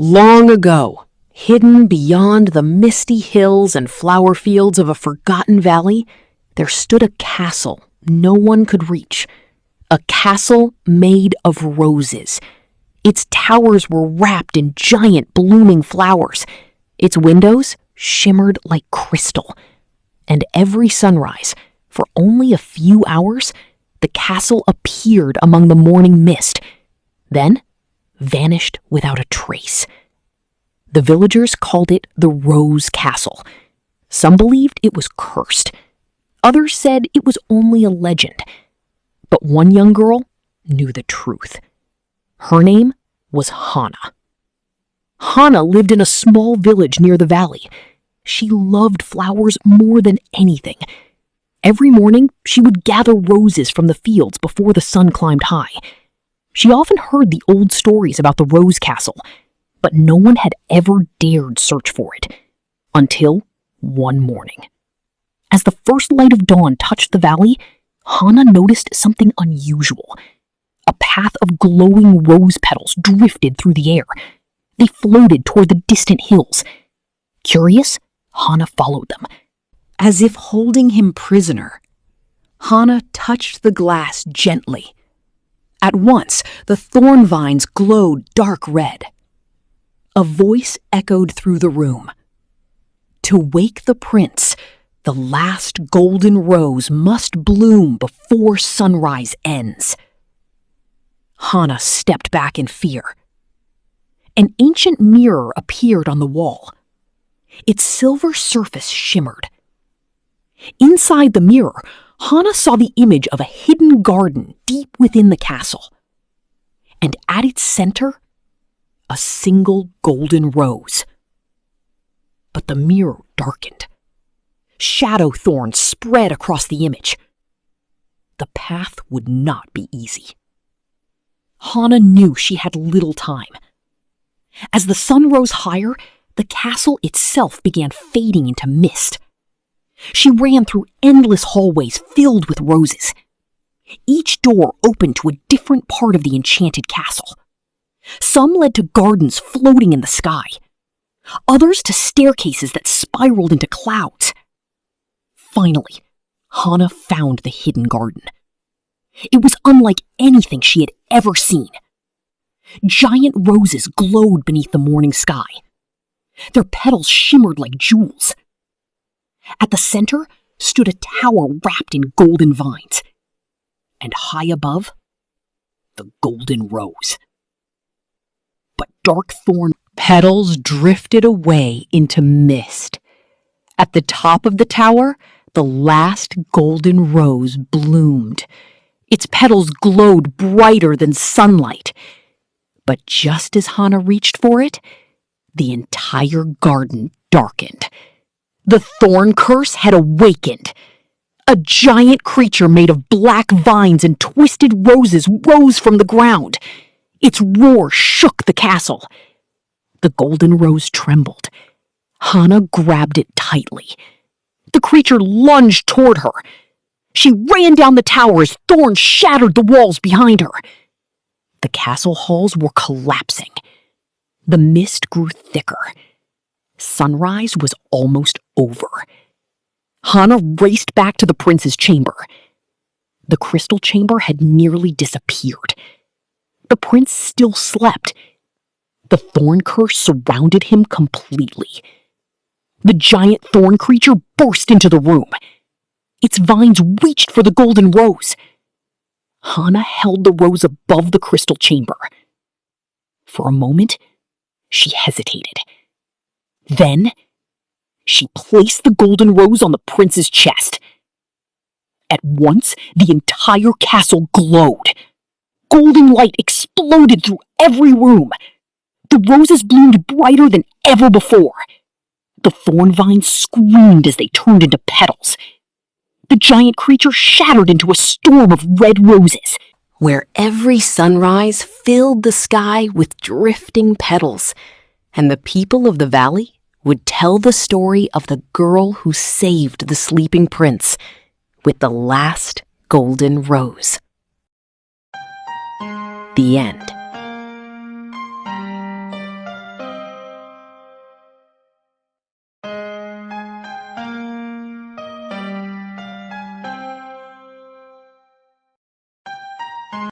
Long ago, hidden beyond the misty hills and flower fields of a forgotten valley, there stood a castle no one could reach. A castle made of roses. Its towers were wrapped in giant blooming flowers. Its windows shimmered like crystal. And every sunrise, for only a few hours, the castle appeared among the morning mist, then vanished without a trace. The villagers called it the Rose Castle. Some believed it was cursed. Others said it was only a legend. But one young girl knew the truth. Her name was Hana. Hana lived in a small village near the valley. She loved flowers more than anything. Every morning, she would gather roses from the fields before the sun climbed high. She often heard the old stories about the Rose Castle, but no one had ever dared search for it. Until one morning. As the first light of dawn touched the valley, Hana noticed something unusual. A path of glowing rose petals drifted through the air. They floated toward the distant hills. Curious, Hana followed them. As if holding him prisoner, Hana touched the glass gently. At once, the thorn vines glowed dark red. A voice echoed through the room. To wake the prince, the last golden rose must bloom before sunrise ends. Hana stepped back in fear. An ancient mirror appeared on the wall. Its silver surface shimmered. Inside the mirror, Hana saw the image of a hidden garden deep within the castle. And at its center, a single golden rose. But the mirror darkened. Shadow thorns spread across the image. The path would not be easy. Hana knew she had little time. As the sun rose higher, the castle itself began fading into mist. She ran through endless hallways filled with roses. Each door opened to a different part of the enchanted castle. Some led to gardens floating in the sky. Others to staircases that spiraled into clouds. Finally, Hana found the hidden garden. It was unlike anything she had ever seen. Giant roses glowed beneath the morning sky. Their petals shimmered like jewels. At the center stood a tower wrapped in golden vines. And high above, the golden rose. But dark thorn petals drifted away into mist. At the top of the tower, the last golden rose bloomed. Its petals glowed brighter than sunlight. But just as Hana reached for it, the entire garden darkened. The thorn curse had awakened. A giant creature made of black vines and twisted roses rose from the ground. Its roar shook the castle. The golden rose trembled. Hana grabbed it tightly. The creature lunged toward her. She ran down the tower as thorns shattered the walls behind her. The castle halls were collapsing. The mist grew thicker. Sunrise was almost over. Hana raced back to the prince's chamber. The crystal chamber had nearly disappeared. The prince still slept. The thorn curse surrounded him completely. The giant thorn creature burst into the room. Its vines reached for the golden rose. Hana held the rose above the crystal chamber. For a moment, she hesitated. Then, she placed the golden rose on the prince's chest. At once, the entire castle glowed. Golden light exploded through every room. The roses bloomed brighter than ever before. The thorn vines screamed as they turned into petals. The giant creature shattered into a storm of red roses, where every sunrise filled the sky with drifting petals, and the people of the valley would tell the story of the girl who saved the sleeping prince with the last golden rose. The end.